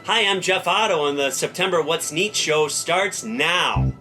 Hi, I'm Jeff Otto, and the September What's Neat show starts now.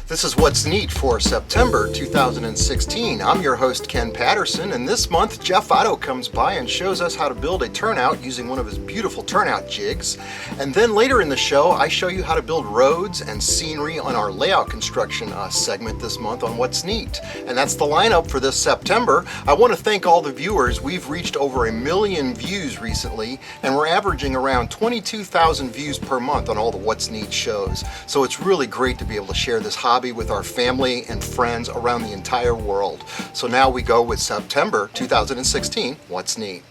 This is What's Neat for September 2016. I'm your host, Ken Patterson, and this month Jeff Otto comes by and shows us how to build a turnout using one of his beautiful turnout jigs. And then later in the show, I show you how to build roads and scenery on our layout construction segment this month on What's Neat. And that's the lineup for this September. I want to thank all the viewers. We've reached over 1 million views recently, and we're averaging around 22,000 views per month on all the What's Neat shows. So it's really great to be able to share this hobby with our family and friends around the entire world. So now we go with September 2016, What's Neat?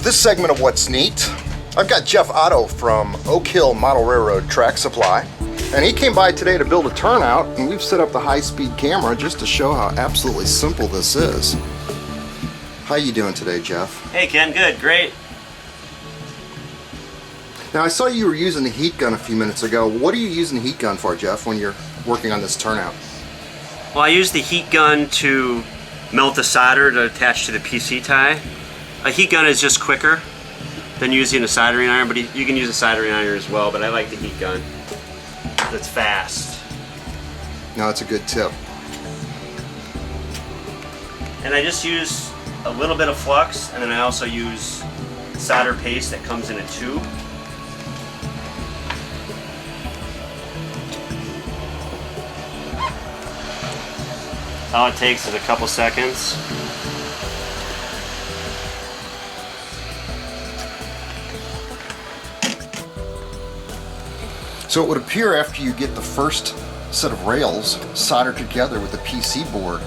This segment of What's Neat, I've got Jeff Otto from Oak Hill Model Railroad Track Supply, and he came by today to build a turnout, and we've set up the high-speed camera just to show how absolutely simple this is. How you doing today, Jeff? Hey, Ken, good, great. Now, I saw you were using the heat gun a few minutes ago. What are you using the heat gun for, Jeff, when you're working on this turnout? Well, I use the heat gun to melt the solder to attach to the PC tie. A heat gun is just quicker than using a soldering iron, but you can use a soldering iron as well, but I like the heat gun. That's fast. No, that's a good tip. And I just use a little bit of flux, and then I also use solder paste that comes in a tube. All it takes is a couple seconds. So it would appear after you get the first set of rails soldered together with the PC board,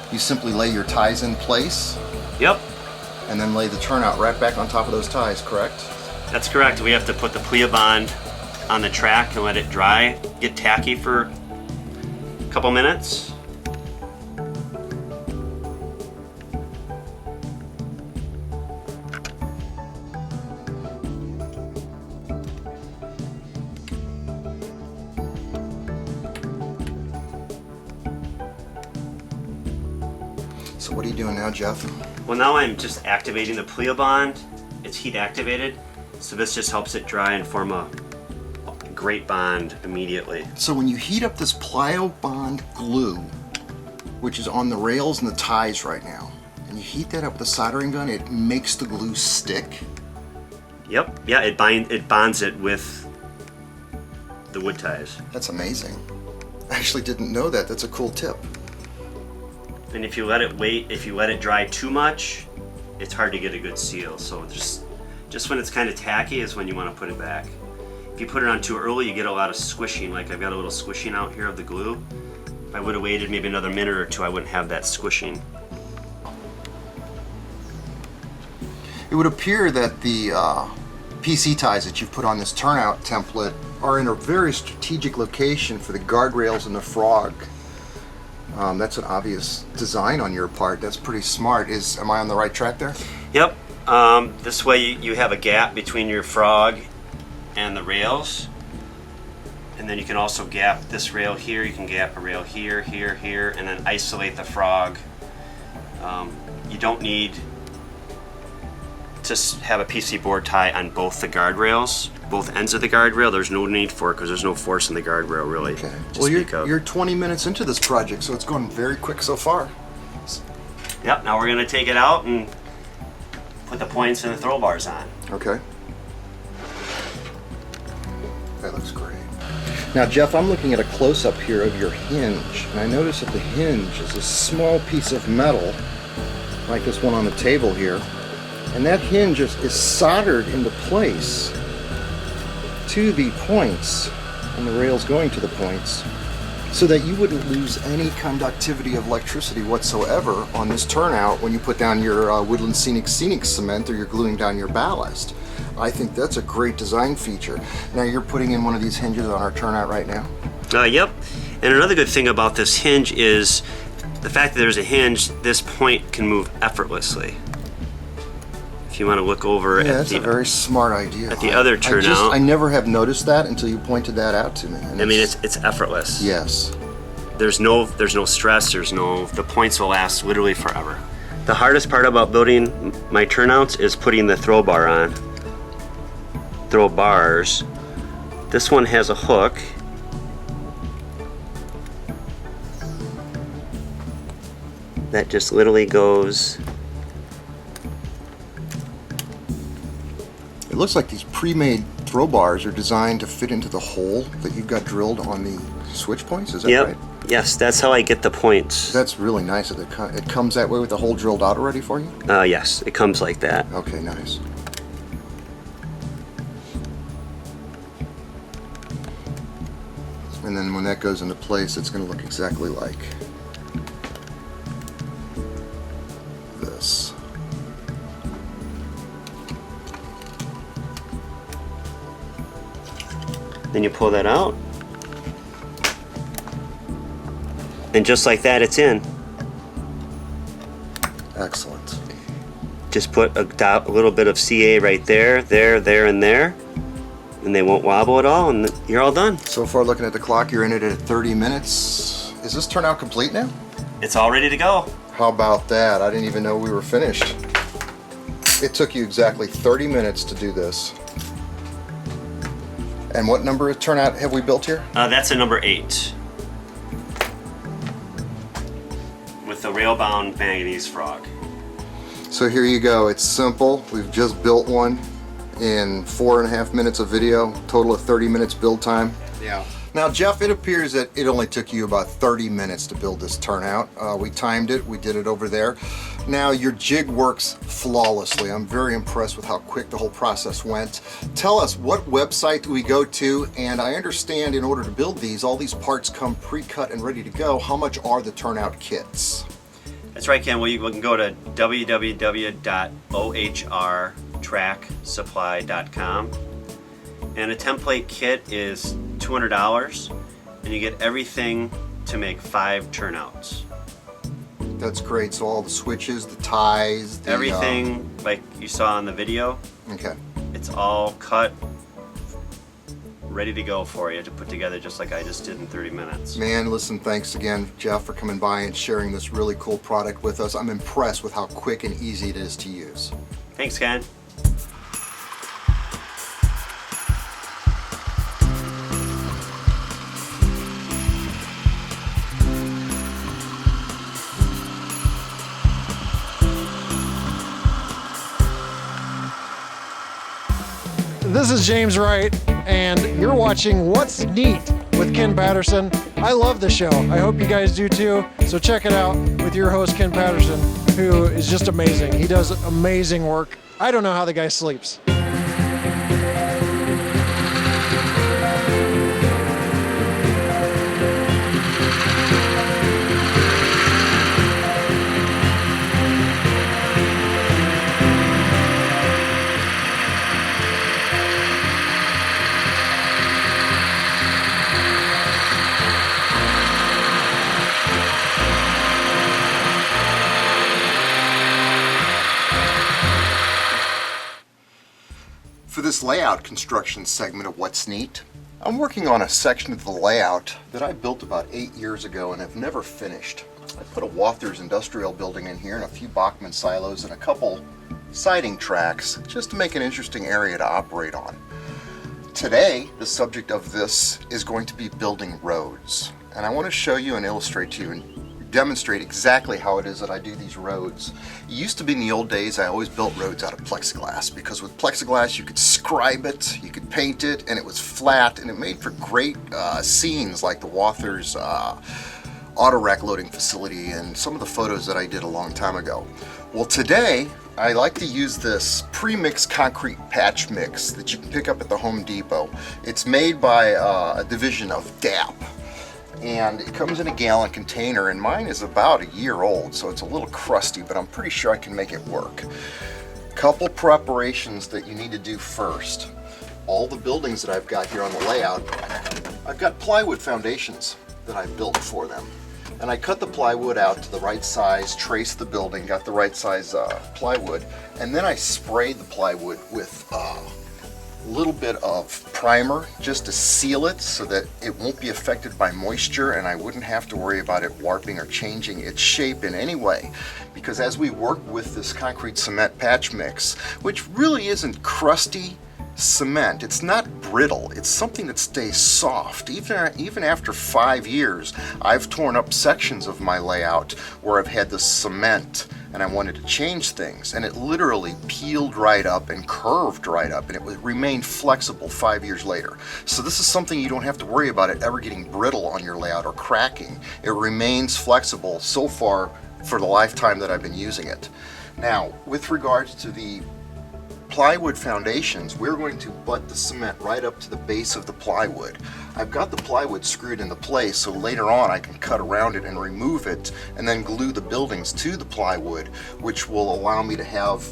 you simply lay your ties in place. Yep. And then lay the turnout right back on top of those ties, correct? That's correct. We have to put the plea bond on the track and let it dry, get tacky for a couple minutes. So what are you doing now, Jeff? Well, now I'm just activating the plea bond. It's heat activated, so this just helps it dry and form a great bond immediately. So when you heat up this plyo bond glue, which is on the rails and the ties right now, and you heat that up with a soldering gun, it makes the glue stick? Yep, yeah, it bonds it with the wood ties. That's amazing. I actually didn't know that. That's a cool tip. And if you let it dry too much, it's hard to get a good seal. So just when it's kind of tacky is when you want to put it back. If you put it on too early, you get a lot of squishing. Like I've got a little squishing out here of the glue. If I would have waited maybe another minute or two, I wouldn't have that squishing. It would appear that the PC ties that you've put on this turnout template are in a very strategic location for the guardrails and the frog. That's an obvious design on your part. That's pretty smart. Am I on the right track there? Yep. This way you have a gap between your frog and the rails. And then you can also gap this rail here. You can gap a rail here, here, here, and then isolate the frog. You don't need to have a PC board tie on both the guardrails, both ends of the guardrail. There's no need for it because there's no force in the guardrail really. Okay. Well, you're 20 minutes into this project, so it's going very quick so far. Yep. Now we're going to take it out and put the points and the throw bars on. Okay. That looks great. Now, Jeff, I'm looking at a close-up here of your hinge, and I notice that the hinge is a small piece of metal, like this one on the table here, and that hinge is soldered into place to the points, and the rails going to the points, so that you wouldn't lose any conductivity of electricity whatsoever on this turnout when you put down your Woodland Scenic cement or you're gluing down your ballast. I think that's a great design feature. Now you're putting in one of these hinges on our turnout right now? Yep. And another good thing about this hinge is the fact that there's a hinge, this point can move effortlessly. If you want to look over that's a very smart idea. At the other turnout. I never have noticed that until you pointed that out to me. And I mean, it's effortless. Yes. There's no stress, the points will last literally forever. The hardest part about building my turnouts is putting the throw bar on. Throw bars. This one has a hook. That just literally goes. It looks like these pre-made throw bars are designed to fit into the hole that you've got drilled on the switch points, is that right? Yes, that's how I get the points. That's really nice. It comes that way with the hole drilled out already for you? Yes, it comes like that. Okay, nice. And then when that goes into place, it's going to look exactly like this. Then you pull that out. And just like that, it's in. Excellent. Just put a little bit of CA right there, there, and there. And they won't wobble at all, and you're all done. So far, looking at the clock, you're in it at 30 minutes. Is this turnout complete now? It's all ready to go. How about that? I didn't even know we were finished. It took you exactly 30 minutes to do this. And what number of turnout have we built here? That's a number 8. With the rail-bound manganese frog. So here you go. It's simple. We've just built one in 4.5 minutes of video, total of 30 minutes build time. Yeah. Now, Jeff, it appears that it only took you about 30 minutes to build this turnout. We timed it, we did it over there. Now, your jig works flawlessly. I'm very impressed with how quick the whole process went. Tell us, what website do we go to? And I understand in order to build these, all these parts come pre-cut and ready to go. How much are the turnout kits? That's right, Ken. Well, you can go to www.ohrtracksupply.com. And a template kit is $200, and you get everything to make 5 turnouts. That's great. So all the switches, the ties, everything like you saw in the video. Okay. It's all cut, ready to go for you to put together just like I just did in 30 minutes. Man, listen, thanks again, Jeff, for coming by and sharing this really cool product with us. I'm impressed with how quick and easy it is to use. Thanks, Ken. This is James Wright, and you're watching What's Neat with Ken Patterson. I love the show. I hope you guys do too. So check it out with your host, Ken Patterson, who is just amazing. He does amazing work. I don't know how the guy sleeps. For this layout construction segment of What's Neat, I'm working on a section of the layout that I built about 8 years ago and have never finished. I put a Wathers industrial building in here and a few Bachmann silos and a couple siding tracks just to make an interesting area to operate on. Today, the subject of this is going to be building roads. And I want to show you and illustrate to you in demonstrate exactly how it is that I do these roads. It used to be in the old days I always built roads out of plexiglass, because with plexiglass you could scribe it, you could paint it, and it was flat, and it made for great scenes like the Walther's auto rack loading facility and some of the photos that I did a long time ago. Well, today I like to use this pre-mixed concrete patch mix that you can pick up at the Home Depot. It's made by a division of DAP, and it comes in a gallon container, and mine is about a year old, so it's a little crusty, but I'm pretty sure I can make it work. Couple preparations that you need to do first. All the buildings that I've got here on the layout, I've got plywood foundations that I built for them. And I cut the plywood out to the right size, traced the building, got the right size plywood, and then I sprayed the plywood with a little bit of primer just to seal it so that it won't be affected by moisture, and I wouldn't have to worry about it warping or changing its shape in any way. Because as we work with this concrete cement patch mix, which really isn't crusty cement, it's not brittle, it's something that stays soft. Even after 5 years, I've torn up sections of my layout where I've had the cement and I wanted to change things, and it literally peeled right up and curved right up, and it would remain flexible 5 years later. So this is something you don't have to worry about it ever getting brittle on your layout or cracking. It remains flexible so far for the lifetime that I've been using it. Now, with regards to the plywood foundations, we're going to butt the cement right up to the base of the plywood. I've got the plywood screwed into place, so later on I can cut around it and remove it and then glue the buildings to the plywood, which will allow me to have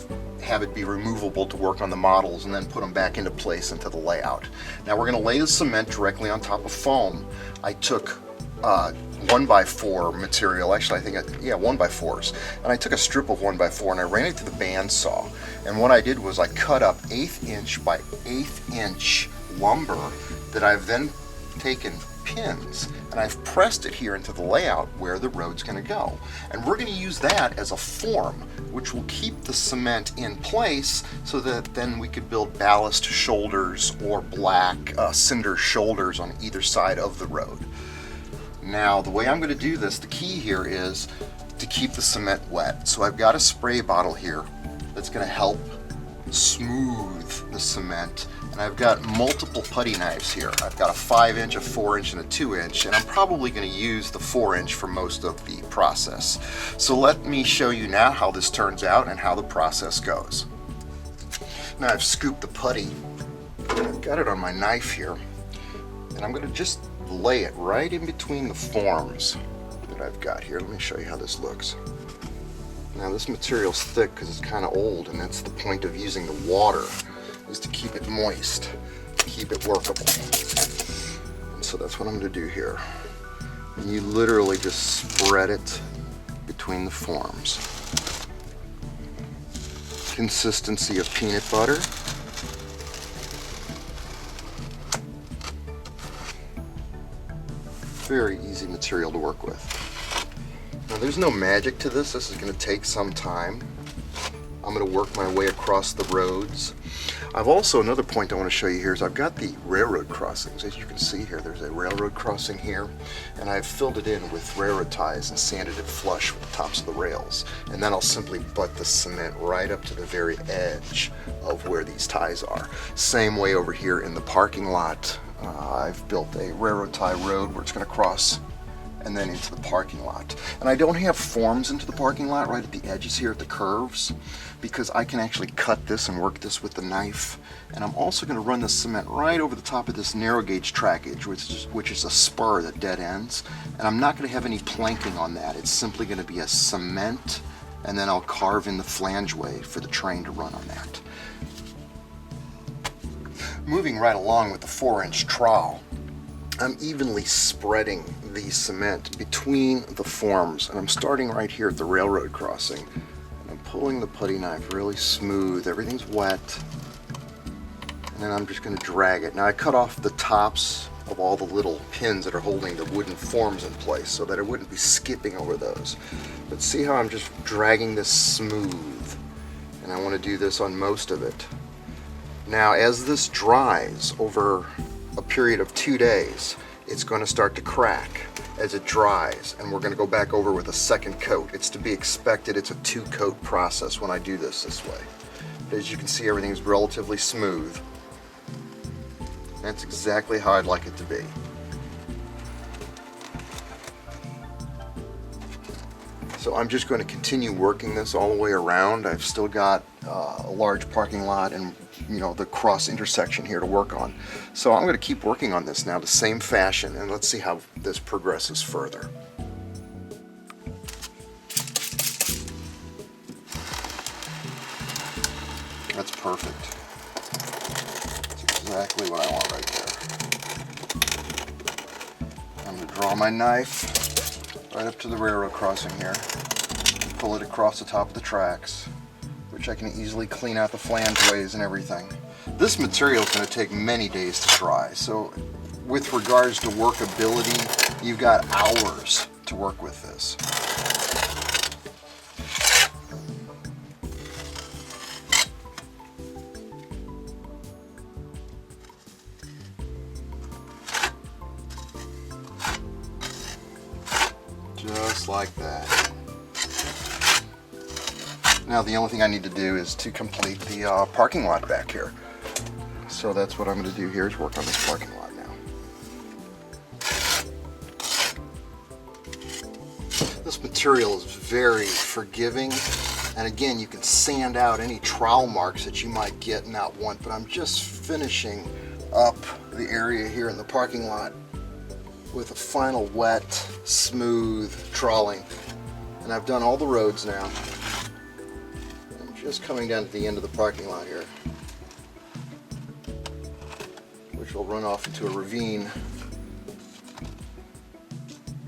it be removable to work on the models and then put them back into place into the layout. Now we're going to lay the cement directly on top of foam. I took 1x4 material, actually 1x4s, and I took a strip of 1x4 and I ran it to the bandsaw, and what I did was I cut up 1/8 inch by 1/8 inch lumber that I've then taken pins and I've pressed it here into the layout where the road's going to go, and we're going to use that as a form which will keep the cement in place so that then we could build ballast shoulders or black cinder shoulders on either side of the road. Now, the way I'm going to do this, the key here is to keep the cement wet. So I've got a spray bottle here that's going to help smooth the cement. And I've got multiple putty knives here. I've got a 5-inch, a 4-inch, and a 2-inch. And I'm probably going to use the 4-inch for most of the process. So let me show you now how this turns out and how the process goes. Now I've scooped the putty. I've got it on my knife here. And I'm going to just lay it right in between the forms that I've got here. Let me show you how this looks. Now this material's thick because it's kind of old, and that's the point of using the water, is to keep it moist, keep it workable. And so that's what I'm going to do here. And you literally just spread it between the forms. Consistency of peanut butter. Very easy material to work with. Now there's no magic to this. This is going to take some time. I'm going to work my way across the roads. I've also, another point I want to show you here is I've got the railroad crossings. As you can see here, there's a railroad crossing here, and I've filled it in with railroad ties and sanded it flush with the tops of the rails. And then I'll simply butt the cement right up to the very edge of where these ties are. Same way over here in the parking lot. I've built a railroad tie road where it's going to cross and then into the parking lot. And I don't have forms into the parking lot right at the edges here at the curves, because I can actually cut this and work this with the knife. And I'm also going to run the cement right over the top of this narrow gauge trackage, which is a spur that dead ends. And I'm not going to have any planking on that. It's simply going to be a cement, and then I'll carve in the flangeway for the train to run on that. Moving right along with the 4-inch trowel, I'm evenly spreading the cement between the forms, and I'm starting right here at the railroad crossing. And I'm pulling the putty knife really smooth. Everything's wet. And then I'm just going to drag it. Now I cut off the tops of all the little pins that are holding the wooden forms in place so that it wouldn't be skipping over those. But see how I'm just dragging this smooth? And I want to do this on most of it. Now, as this dries over a period of 2 days, it's going to start to crack. as it dries, and we're going to go back over with a second coat. It's to be expected. It's a 2-coat process when I do this way. But as you can see, everything is relatively smooth. That's exactly how I'd like it to be. So I'm just going to continue working this all the way around. I've still got a large parking lot and the cross intersection here to work on. So I'm going to keep working on this now the same fashion, and let's see how this progresses further. That's perfect. That's exactly what I want right there. I'm going to draw my knife right up to the railroad crossing here and pull it across the top of the tracks, which I can easily clean out the flangeways and everything. This material is going to take many days to dry, so with regards to workability, you've got hours to work with this. Just like that. Now the only thing I need to do is to complete the parking lot back here. So that's what I'm going to do here, is work on this parking lot now. This material is very forgiving, and again, you can sand out any trowel marks that you might get and not want, but I'm just finishing up the area here in the parking lot with a final wet, smooth troweling. And I've done all the roads now. I'm just coming down to the end of the parking lot here, which will run off into a ravine.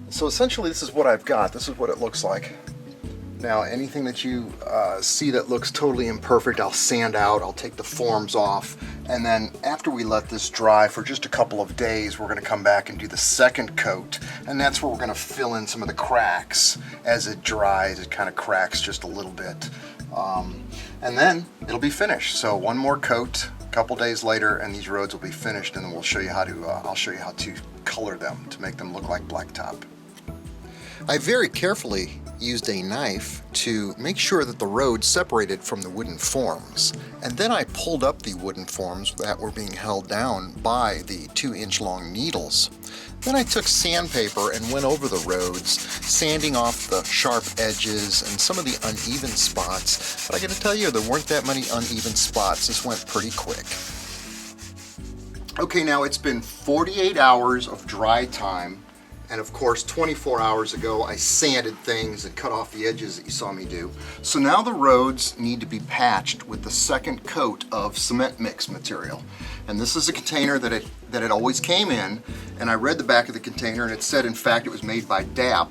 So essentially this is what I've got. This is what it looks like. Now anything that you see that looks totally imperfect, I'll sand out, I'll take the forms off, and then after we let this dry for just a couple of days, we're going to come back and do the second coat, and that's where we're going to fill in some of the cracks. As it dries, it kind of cracks just a little bit, and then it'll be finished. So one more coat, a couple days later, and these roads will be finished, and then we'll show you how to I'll show you how to color them to make them look like blacktop. I very carefully used a knife to make sure that the road separated from the wooden forms, and then I pulled up the wooden forms that were being held down by the 2-inch long needles. Then I took sandpaper and went over the roads, sanding off the sharp edges and some of the uneven spots, but I gotta tell you, there weren't that many uneven spots. This went pretty quick. Okay, now it's been 48 hours of dry time. And of course, 24 hours ago, I sanded things and cut off the edges that you saw me do. So now the roads need to be patched with the second coat of cement mix material. And this is a container that it always came in. And I read the back of the container, and it said, in fact, it was made by DAP.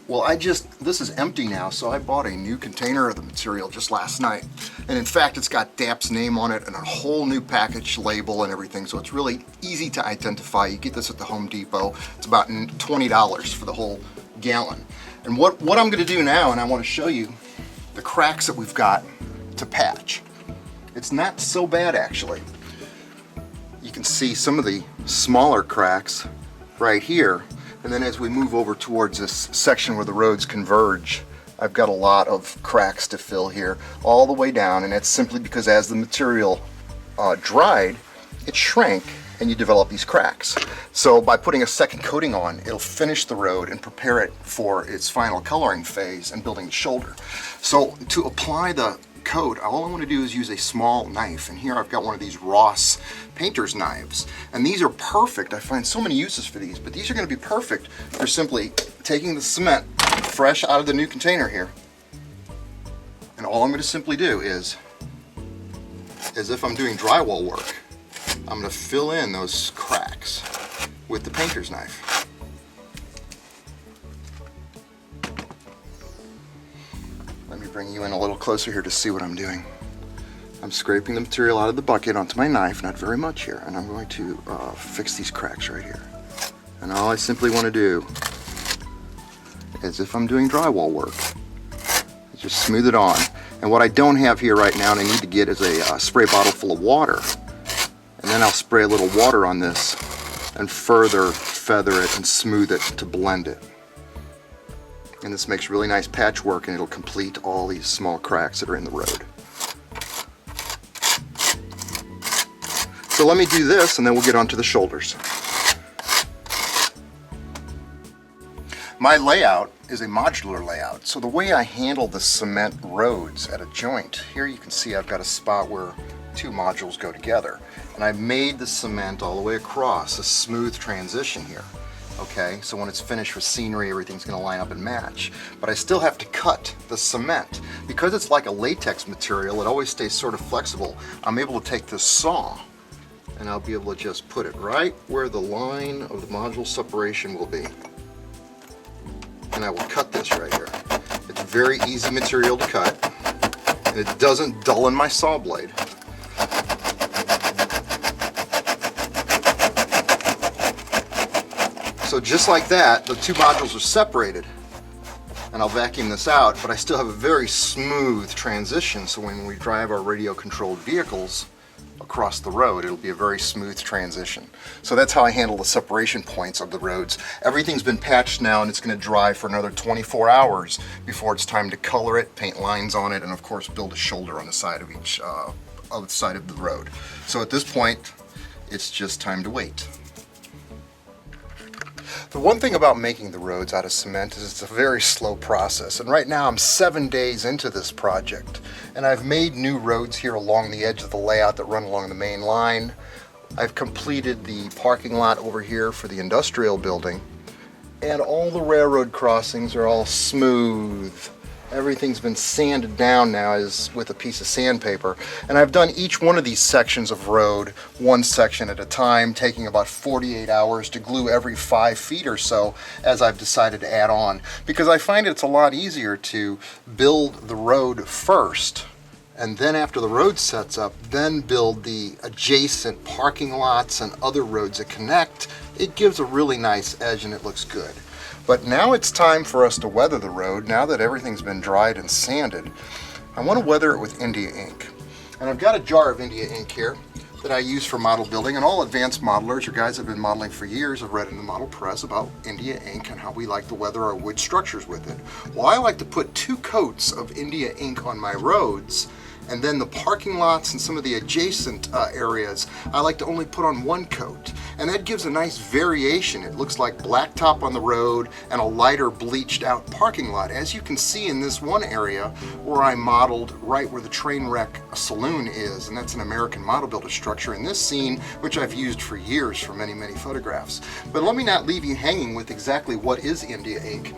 Well, this is empty now, so I bought a new container of the material just last night. And in fact, it's got DAP's name on it and a whole new package label and everything, so it's really easy to identify. You get this at the Home Depot. It's about $20 for the whole gallon. And what I'm gonna do now, and I wanna show you the cracks that we've got to patch. It's not so bad, actually. You can see some of the smaller cracks right here. And then as we move over towards this section where the roads converge, I've got a lot of cracks to fill here all the way down, and that's simply because as the material dried, it shrank and you develop these cracks. So by putting a second coating on, it'll finish the road and prepare it for its final coloring phase and building the shoulder. So to apply the coat, all I want to do is use a small knife, and here I've got one of these Ross painter's knives, and these are perfect. I find so many uses for these, but these are going to be perfect for simply taking the cement fresh out of the new container here, and all I'm going to simply do is, as if I'm doing drywall work, I'm going to fill in those cracks with the painter's knife. Let me bring you in a little closer here to see what I'm doing. I'm scraping the material out of the bucket onto my knife, not very much here, and I'm going to fix these cracks right here. And all I simply want to do, as if I'm doing drywall work, is just smooth it on. And what I don't have here right now and I need to get is a spray bottle full of water. And then I'll spray a little water on this and further feather it and smooth it to blend it. And this makes really nice patchwork, and it'll complete all these small cracks that are in the road. So let me do this, and then we'll get onto the shoulders. My layout is a modular layout, so the way I handle the cement roads at a joint, here you can see I've got a spot where two modules go together, and I've made the cement all the way across, a smooth transition here. Okay, so when it's finished with scenery, everything's going to line up and match. But I still have to cut the cement. Because it's like a latex material, it always stays sort of flexible. I'm able to take this saw, and I'll be able to just put it right where the line of the module separation will be. And I will cut this right here. It's very easy material to cut, and it doesn't dull my saw blade. So just like that, the two modules are separated, and I'll vacuum this out, but I still have a very smooth transition, so when we drive our radio-controlled vehicles across the road, it'll be a very smooth transition. So that's how I handle the separation points of the roads. Everything's been patched now, and it's going to dry for another 24 hours before it's time to color it, paint lines on it, and of course build a shoulder on the side of each side of the road. So at this point, it's just time to wait. The one thing about making the roads out of cement is it's a very slow process, and right now I'm 7 days into this project, and I've made new roads here along the edge of the layout that run along the main line. I've completed the parking lot over here for the industrial building, and all the railroad crossings are all smooth. Everything's been sanded down now as with a piece of sandpaper, and I've done each one of these sections of road one section at a time, taking about 48 hours to glue every 5 feet or so as I've decided to add on, because I find it's a lot easier to build the road first, and then after the road sets up, then build the adjacent parking lots and other roads that connect. It gives a really nice edge and it looks good. But now it's time for us to weather the road. Now that everything's been dried and sanded, I want to weather it with India ink. And I've got a jar of India ink here that I use for model building, and all advanced modelers or guys that have been modeling for years have read in the model press about India ink and how we like to weather our wood structures with it. Well, I like to put 2 coats of India ink on my roads, and then the parking lots and some of the adjacent areas, I like to only put on 1 coat. And that gives a nice variation. It looks like blacktop on the road and a lighter bleached out parking lot. As you can see in this one area where I modeled right where the train wreck saloon is, and that's an American model builder structure in this scene, which I've used for years for many, many photographs. But let me not leave you hanging with exactly what is India ink.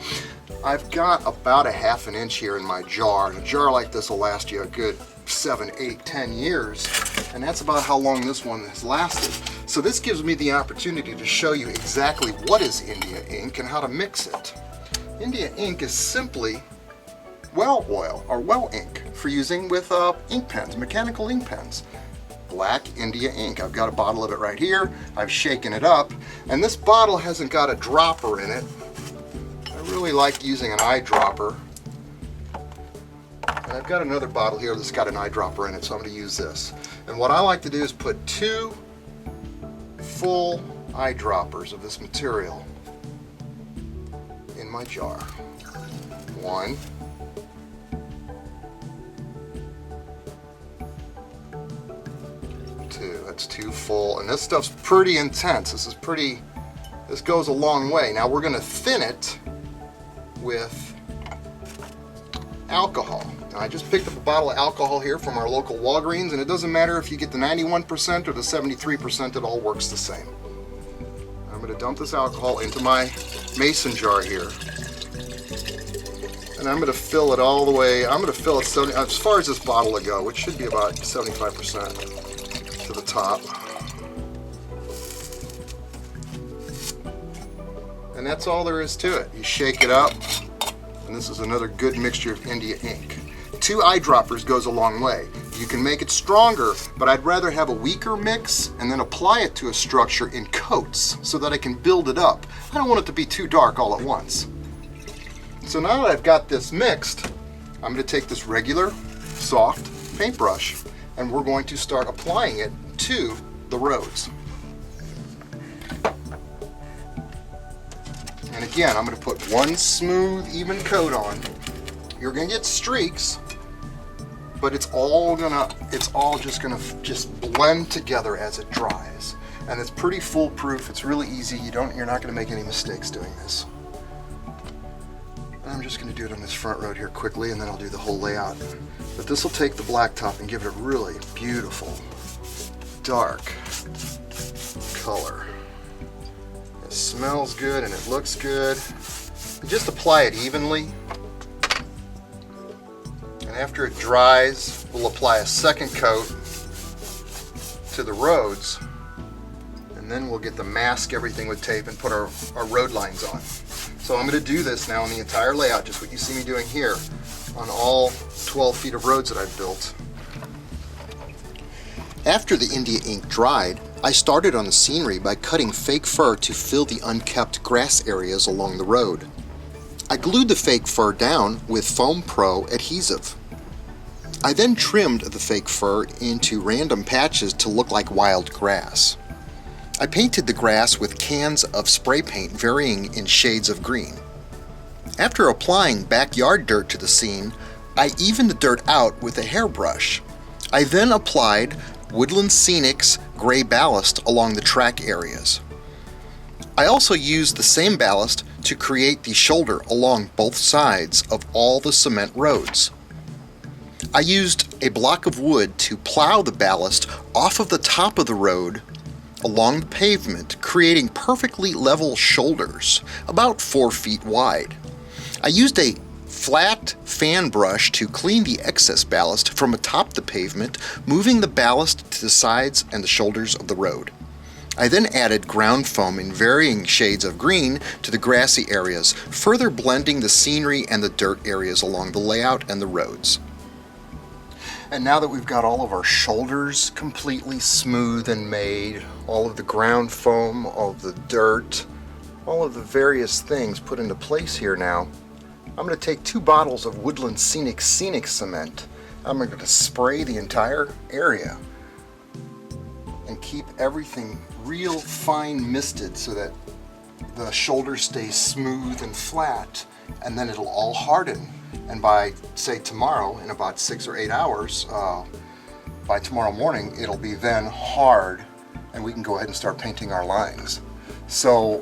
I've got about a ½ an inch here in my jar, and a jar like this will last you a good 7, 8, 10 years, and that's about how long this one has lasted. So this gives me the opportunity to show you exactly what is India ink and how to mix it. India ink is simply well oil or well ink for using with ink pens, mechanical ink pens. Black India ink. I've got a bottle of it right here. I've shaken it up, and this bottle hasn't got a dropper in it. I really like using an eyedropper. And I've got another bottle here that's got an eyedropper in it, so I'm going to use this. And what I like to do is put 2 full eyedroppers of this material in my jar. 1. 2. That's 2 full. And this stuff's pretty intense. This goes a long way. Now we're going to thin it with alcohol. Now, I just picked up a bottle of alcohol here from our local Walgreens, and it doesn't matter if you get the 91% or the 73%, it all works the same. I'm going to dump this alcohol into my mason jar here, and I'm going to fill it all the way. I'm going to fill it as far as this bottle will go, which should be about 75% to the top. And that's all there is to it. You shake it up, and this is another good mixture of India ink. 2 eyedroppers goes a long way. You can make it stronger, but I'd rather have a weaker mix and then apply it to a structure in coats so that I can build it up. I don't want it to be too dark all at once. So now that I've got this mixed, I'm going to take this regular soft paintbrush and we're going to start applying it to the roads. And again, I'm going to put one smooth, even coat on. You're going to get streaks, but it's all just gonna blend together as it dries. And it's pretty foolproof. It's really easy. You're not going to make any mistakes doing this. And I'm just going to do it on this front road here quickly, and then I'll do the whole layout. But this will take the blacktop and give it a really beautiful, dark color. It smells good and it looks good. And just apply it evenly. And after it dries, we'll apply a second coat to the roads, and then we'll get to mask everything with tape and put our road lines on. So I'm going to do this now on the entire layout, just what you see me doing here, on all 12 feet of roads that I've built. After the India ink dried, I started on the scenery by cutting fake fir to fill the unkept grass areas along the road. I glued the fake fir down with Foam Pro adhesive. I then trimmed the fake fir into random patches to look like wild grass. I painted the grass with cans of spray paint varying in shades of green. After applying backyard dirt to the scene, I evened the dirt out with a hairbrush. I then applied Woodland Scenic's gray ballast along the track areas. I also used the same ballast to create the shoulder along both sides of all the cement roads. I used a block of wood to plow the ballast off of the top of the road along the pavement, creating perfectly level shoulders, about 4 feet wide. I used a flat fan brush to clean the excess ballast from atop the pavement, moving the ballast to the sides and the shoulders of the road. I then added ground foam in varying shades of green to the grassy areas, further blending the scenery and the dirt areas along the layout and the roads. And now that we've got all of our shoulders completely smooth and made, all of the ground foam, all of the dirt, all of the various things put into place here now, I'm going to take 2 bottles of Woodland Scenic cement. I'm going to spray the entire area and keep everything real fine misted so that the shoulder stays smooth and flat, and then it'll all harden. And by, say, tomorrow, in about 6 or 8 hours, by tomorrow morning, it'll be then hard, and we can go ahead and start painting our lines. So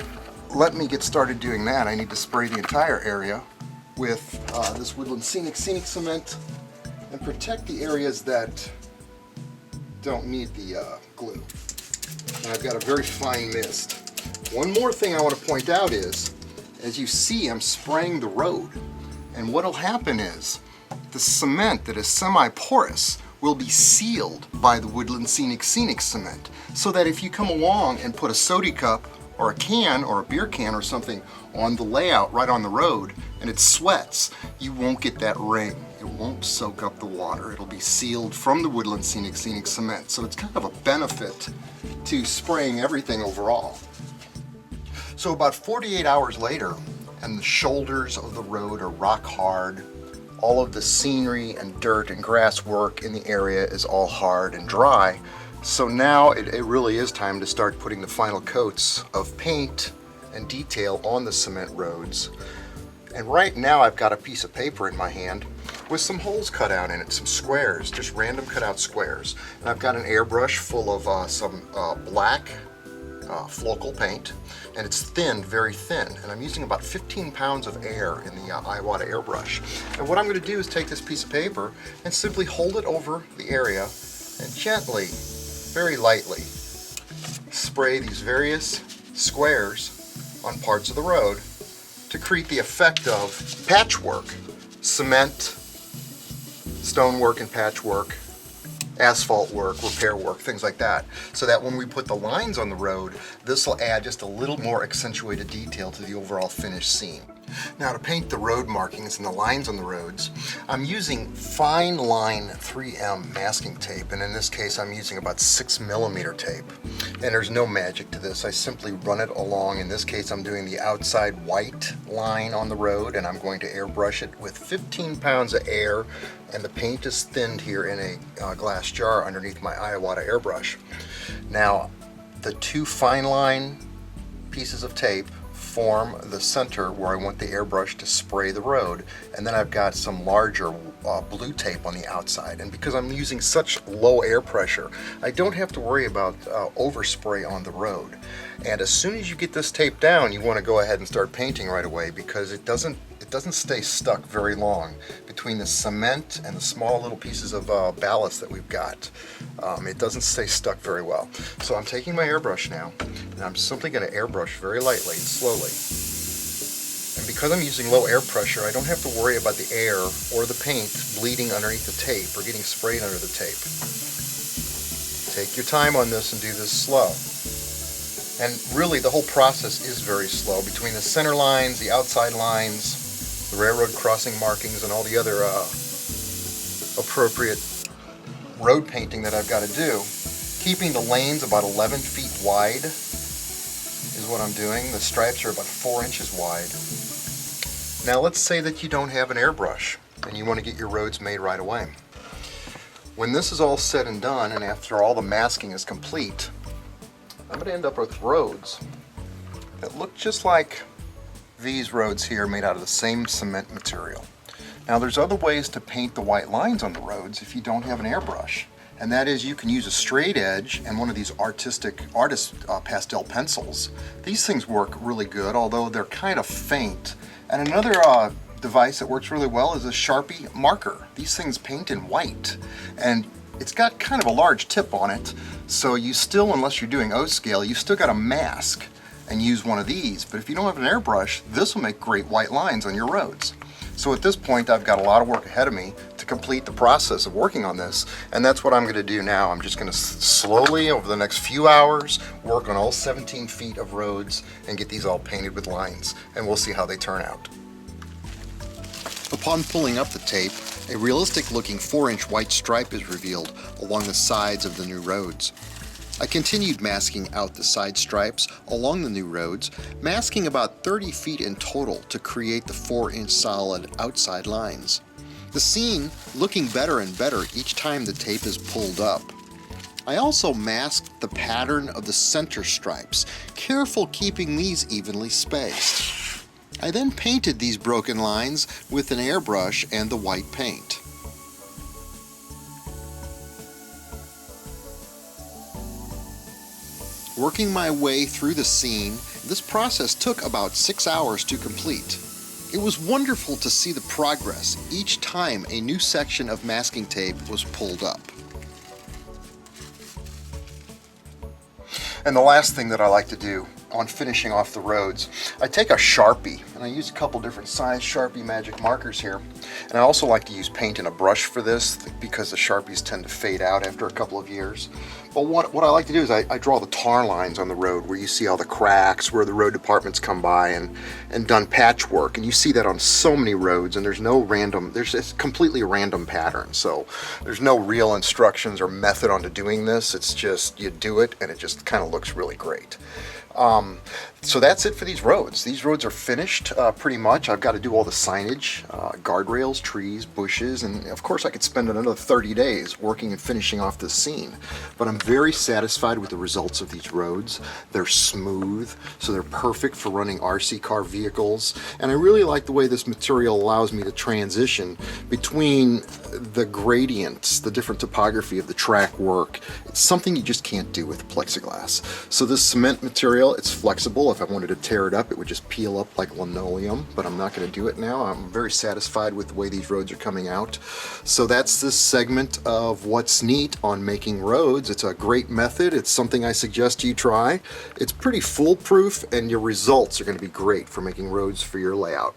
let me get started doing that. I need to spray the entire area with this Woodland Scenic cement and protect the areas that don't need the glue. And I've got a very fine mist. One more thing I want to point out is, as you see, I'm spraying the road. And what'll happen is the cement that is semi-porous will be sealed by the Woodland Scenic cement, so that if you come along and put a soda cup or a can or a beer can or something on the layout right on the road and it sweats, you won't get that ring. It won't soak up the water. It'll be sealed from the Woodland Scenic cement. So it's kind of a benefit to spraying everything overall. So about 48 hours later, and the shoulders of the road are rock hard. All of the scenery and dirt and grass work in the area is all hard and dry. So now it really is time to start putting the final coats of paint and detail on the cement roads. And right now I've got a piece of paper in my hand with some holes cut out in it, some squares, just random cut out squares. And I've got an airbrush full of some black flocal paint, and it's thin, very thin, and I'm using about 15 pounds of air in the Iwata airbrush. And what I'm going to do is take this piece of paper and simply hold it over the area and gently, very lightly, spray these various squares on parts of the road to create the effect of patchwork, cement, stonework and patchwork, asphalt work, repair work, things like that, so that when we put the lines on the road, this will add just a little more accentuated detail to the overall finished scene. Now, to paint the road markings and the lines on the roads, I'm using fine line 3M masking tape, and in this case I'm using about 6mm tape. And there's no magic to this. I simply run it along. In this case I'm doing the outside white line on the road, and I'm going to airbrush it with 15 pounds of air, and the paint is thinned here in a glass jar underneath my Iwata airbrush. Now, the 2 fine line pieces of tape form the center where I want the airbrush to spray the road, and then I've got some larger blue tape on the outside. And because I'm using such low air pressure, I don't have to worry about overspray on the road. And as soon as you get this tape down, you want to go ahead and start painting right away, because it doesn't stay stuck very long between the cement and the small little pieces of ballast that we've got. It doesn't stay stuck very well. So I'm taking my airbrush now, and I'm simply going to airbrush very lightly and slowly. And because I'm using low air pressure, I don't have to worry about the air or the paint bleeding underneath the tape or getting sprayed under the tape. Take your time on this and do this slow. And really the whole process is very slow. Between the center lines, the outside lines, the railroad crossing markings, and all the other appropriate road painting that I've got to do, keeping the lanes about 11 feet wide is what I'm doing. The stripes are about 4 inches wide. Now let's say that you don't have an airbrush and you want to get your roads made right away. When this is all said and done, and after all the masking is complete, I'm going to end up with roads that look just like these roads here, made out of the same cement material. Now there's other ways to paint the white lines on the roads if you don't have an airbrush, and that is you can use a straight edge and one of these artist pastel pencils. These things work really good, although they're kind of faint. And another device that works really well is a Sharpie marker. These things paint in white, and it's got kind of a large tip on it, so you still, unless you're doing O-scale, you still got to mask and use one of these. But if you don't have an airbrush, this will make great white lines on your roads. So at this point, I've got a lot of work ahead of me to complete the process of working on this, and that's what I'm going to do now. I'm just going to slowly, over the next few hours, work on all 17 feet of roads and get these all painted with lines, and we'll see how they turn out. Upon pulling up the tape, a realistic looking 4-inch white stripe is revealed along the sides of the new roads. I continued masking out the side stripes along the new roads, masking about 30 feet in total to create the 4-inch solid outside lines. The scene looking better and better each time the tape is pulled up. I also masked the pattern of the center stripes, careful keeping these evenly spaced. I then painted these broken lines with an airbrush and the white paint. Working my way through the scene, this process took about 6 hours to complete. It was wonderful to see the progress each time a new section of masking tape was pulled up. And the last thing that I like to do on finishing off the roads, I take a Sharpie, and I use a couple different size Sharpie magic markers here. And I also like to use paint and a brush for this because the Sharpies tend to fade out after a couple of years. But what I like to do is I draw the tar lines on the road where you see all the cracks, where the road departments come by and done patchwork. And you see that on so many roads, and there's no random, it's completely a random pattern. So there's no real instructions or method onto doing this. It's just you do it and it just kind of looks really great. So that's it for these roads. These roads are finished pretty much. I've got to do all the signage, guardrails, trees, bushes, and of course I could spend another 30 days working and finishing off this scene. But I'm very satisfied with the results of these roads. They're smooth, so they're perfect for running RC car vehicles. And I really like the way this material allows me to transition between the gradients, the different topography of the track work. It's something you just can't do with plexiglass. So this cement material, it's flexible. If I wanted to tear it up, it would just peel up like linoleum, but I'm not going to do it now. I'm very satisfied with the way these roads are coming out. So that's this segment of What's Neat on making roads. It's a great method. It's something I suggest you try. It's pretty foolproof, and your results are going to be great for making roads for your layout.